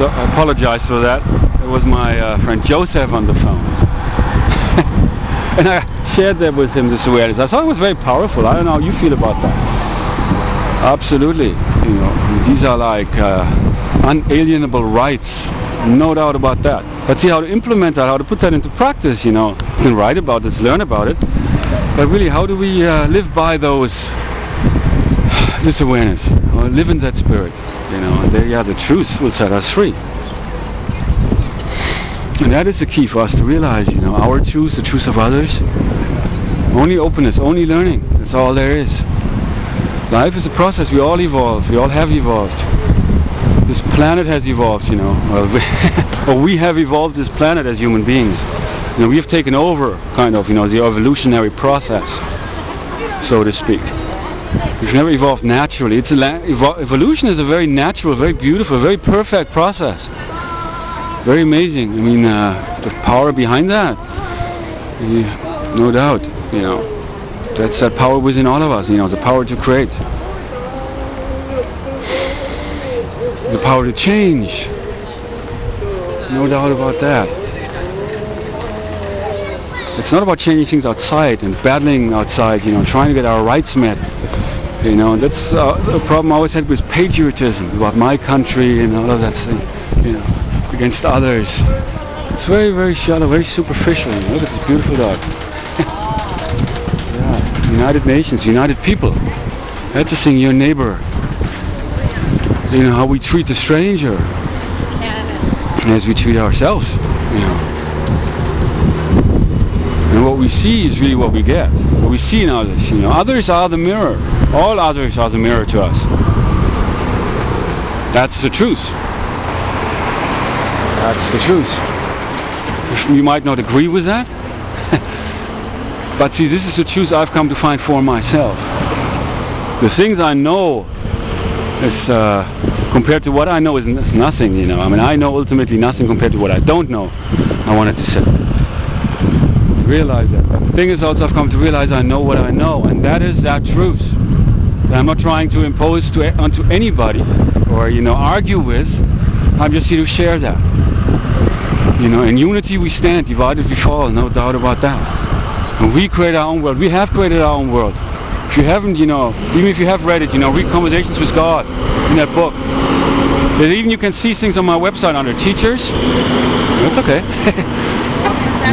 So I apologize for that. It was my friend Joseph on the phone. And I shared that with him, this awareness. I thought it was very powerful. I don't know how you feel about that. Absolutely. You know, these are like unalienable rights. No doubt about that. But see how to implement that, how to put that into practice, you know. You can write about this, learn about it. But really, how do we live by this awareness? Or live in that spirit, you know. And there, the truth will set us free. And that is the key for us to realize, you know, our truth, the truth of others. Only openness, only learning. That's all there is. Life is a process. We all evolve. We all have evolved. This planet has evolved, you know. Well, we have evolved this planet as human beings. You know, we have taken over, kind of, you know, the evolutionary process, so to speak. We've never evolved naturally. Evolution is a very natural, very beautiful, very perfect process. Very amazing. I mean, the power behind that, no doubt, you know. That's that power within all of us, you know, the power to create. The power to change. No doubt about that. It's not about changing things outside and battling outside, you know, trying to get our rights met. You know, that's the problem I always had with patriotism, about my country and all of that thing, you know, against others. It's very, very shallow, very superficial. Look at this beautiful dog. Yeah, United Nations, united people. That's the thing, your neighbor. You know, how we treat the stranger as we treat ourselves, you know. And what we see is really what we get. What we see in others, you know. Others are the mirror. All others are the mirror to us. That's the truth. That's the truth. You might not agree with that. But see, this is the truth I've come to find for myself. The things I know is, compared to what I know is nothing, you know. I mean, I know ultimately nothing compared to what I don't know. I wanted to say. Realize that. But the thing is also I've come to realize I know what I know, and that is that truth. That I'm not trying to impose onto anybody or, you know, argue with. I'm just here to share that. You know, in unity we stand, divided we fall, no doubt about that. And we create our own world. We have created our own world. If you haven't, you know, even if you have read it, you know, read Conversations with God in that book. But even you can see things on my website under teachers. That's okay.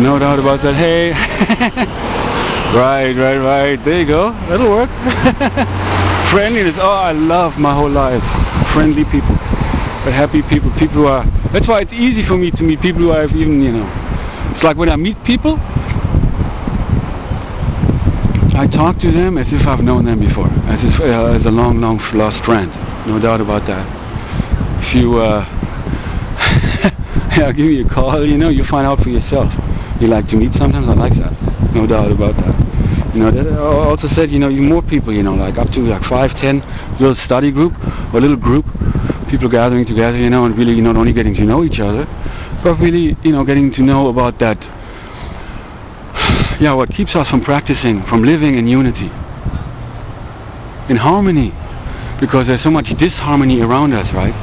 No doubt about that. Hey. Right. There you go. That'll work. Friendliness. Oh, I love my whole life. Friendly people. But happy people. People who are... That's why it's easy for me to meet people who I've even, you know... It's like when I meet people, I talk to them as if I've known them before. As a long lost friend. No doubt about that. If you... I'll give you a call, you know, you find out for yourself. You like to meet sometimes, I like that. No doubt about that. You know, that I also said, you know, you more people, you know, like up to like 5, 10, little study group or little group, people gathering together, you know, and really, you know, not only getting to know each other, but really, you know, getting to know about that, yeah, what keeps us from practicing, from living in unity, in harmony, because there's so much disharmony around us, right?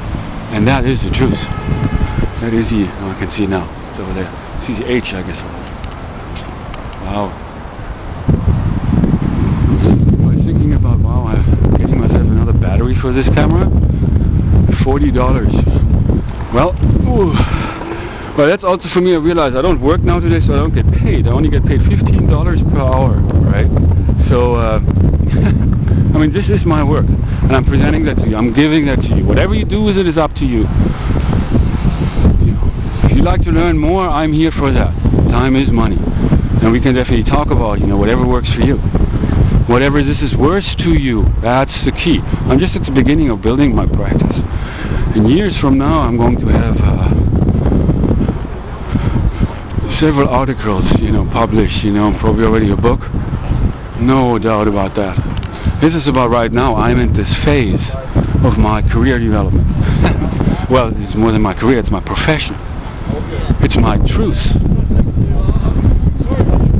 And that is the truth. That is the, oh, I can see it now, it's over there. See the H, I guess. Wow. I was thinking about, wow, I'm getting myself another battery for this camera. $40. Well, ooh. Well, that's also for me, I realize I don't work now today, so I don't get paid. I only get paid $15 per hour, right? So, I mean, this is my work, and I'm presenting that to you. I'm giving that to you. Whatever you do with it is up to you. If you like to learn more, I'm here for that. Time is money. And we can definitely talk about, you know, whatever works for you. Whatever this is worth to you, that's the key. I'm just at the beginning of building my practice. And years from now, I'm going to have several articles, you know, published, you know, probably already a book. No doubt about that. This is about right now. I'm in this phase of my career development. Well, it's more than my career, it's my profession. It's my truth.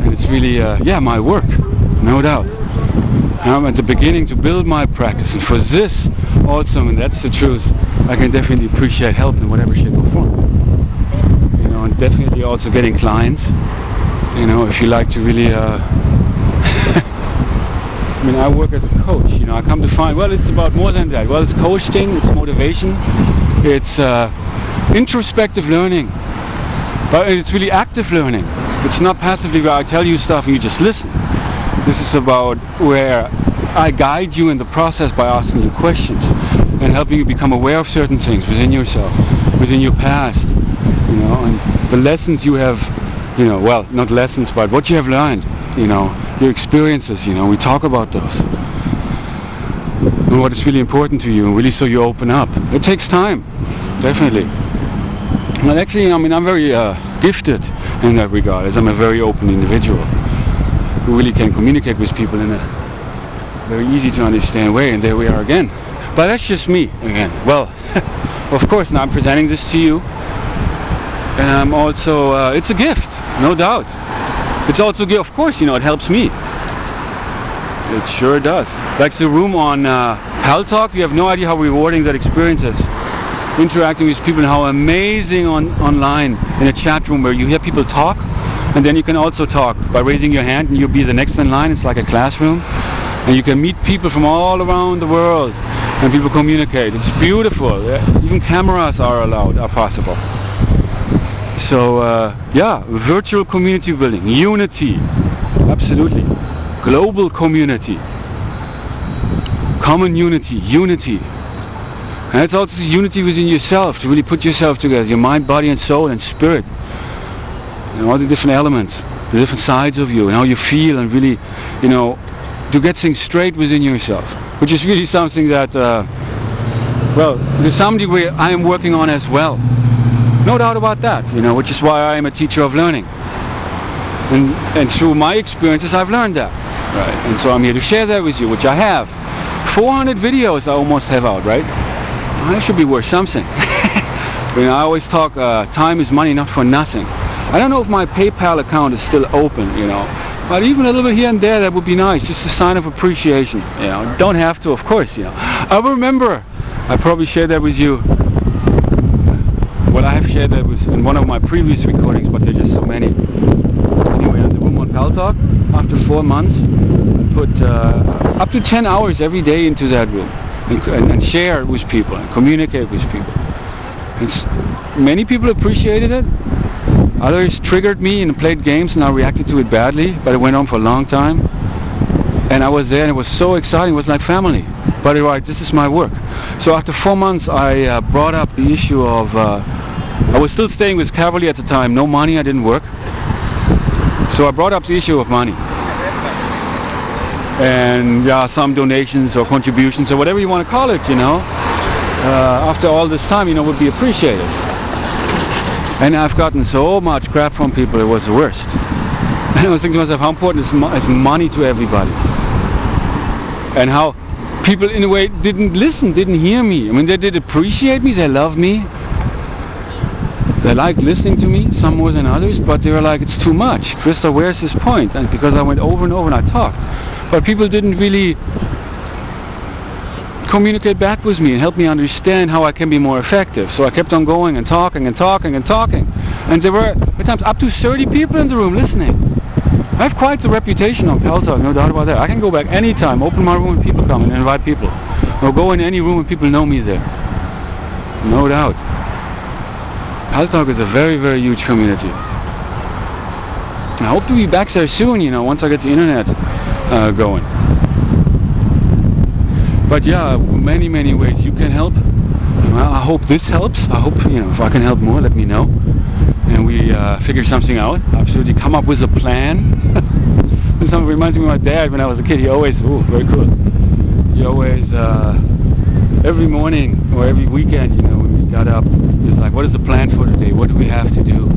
And it's really, yeah, my work, no doubt. I'm at the beginning to build my practice, and for this, awesome, and that's the truth. I can definitely appreciate help in whatever shape or form. You know, and definitely also getting clients. You know, if you like to really, I mean, I work as a coach. You know, I come to find, well, it's about more than that. Well, it's coaching, it's motivation, it's introspective learning, but it's really active learning. It's not passively where I tell you stuff and you just listen. This is about where I guide you in the process by asking you questions and helping you become aware of certain things within yourself, within your past, you know, and the lessons you have, you know, well, not lessons, but what you have learned, you know, your experiences, you know, we talk about those. And what is really important to you, really, so you open up. It takes time, definitely. But actually, I mean, I'm very gifted in that regard, as I'm a very open individual who really can communicate with people in a very easy to understand way, and there we are again. But that's just me again. Well, of course, now I'm presenting this to you, and I'm also, it's a gift, no doubt. It's also, of course, you know, it helps me. It sure does. Like the room on Pal Talk, you have no idea how rewarding that experience is. Interacting with people and how amazing online in a chat room where you hear people talk, and then you can also talk by raising your hand and you'll be the next in line. It's like a classroom, and you can meet people from all around the world and people communicate. It's beautiful. Even cameras are allowed, are possible. So yeah, virtual community building, unity, absolutely. Global community, common unity. And it's also unity within yourself, to really put yourself together, your mind, body and soul and spirit. And all the different elements, the different sides of you and how you feel, and really, you know, to get things straight within yourself. Which is really something that, well, to some degree I am working on as well. No doubt about that, you know, which is why I am a teacher of learning. And through my experiences I've learned that. Right. And so I'm here to share that with you, which I have. 400 videos I almost have out, right? That should be worth something. You know, I always talk, time is money, not for nothing. I don't know if my PayPal account is still open, you know, but even a little bit here and there, that would be nice, just a sign of appreciation, you know. Don't have to, of course, you know. I remember, I probably shared that with you. Well, I have shared that with in one of my previous recordings, but there are just so many. Anyway, on the room on Pal Talk, after 4 months, I put up to 10 hours every day into that room and share with people and communicate with people. Many people appreciated it. Others triggered me and played games, and I reacted to it badly, but it went on for a long time. And I was there, and it was so exciting. It was like family. But you're right, this is my work. So after 4 months, I brought up the issue of, I was still staying with Cavalry at the time, no money, I didn't work. So I brought up the issue of money. And yeah, some donations or contributions or whatever you want to call it, you know, after all this time, you know, would be appreciated. And I've gotten so much crap from people, it was the worst. And I was thinking to myself, how important is money to everybody? And how people in a way didn't listen, didn't hear me. I mean, they did appreciate me, they loved me. They liked listening to me, some more than others, but they were like, it's too much. Krista, where's this point? And because I went over and over and I talked. But people didn't really communicate back with me and help me understand how I can be more effective. So I kept on going and talking and talking and talking. And there were at times up to 30 people in the room listening. I have quite the reputation on Pal Talk, no doubt about that. I can go back anytime, open my room and people come and invite people. Or go in any room and people know me there. No doubt. Pal Talk is a very, very huge community. I hope to be back there soon, you know, once I get the internet going. But yeah, many, many ways you can help. Well, I hope this helps. I hope, you know, if I can help more, let me know. And we figure something out. Absolutely come up with a plan. Something reminds me of my dad when I was a kid. He always, very cool. He always, every morning or every weekend, you know, when we got up, he was like, what is the plan for today? What do we have to do?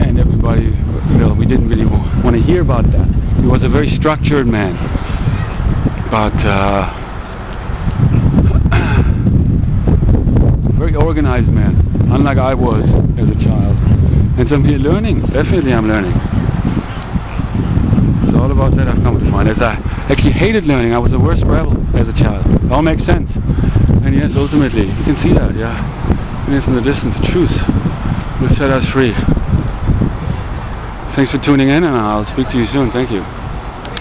And everybody, you know, we didn't really want to hear about that. He was a very structured man. But very organized man, unlike I was as a child. And so I'm here learning, definitely I'm learning. It's all about that, I've come to find. As I actually hated learning, I was the worst rebel as a child. It all makes sense. And yes, ultimately, you can see that, yeah. And it's in the distance, the truth will set us free. Thanks for tuning in, and I'll speak to you soon. Thank you.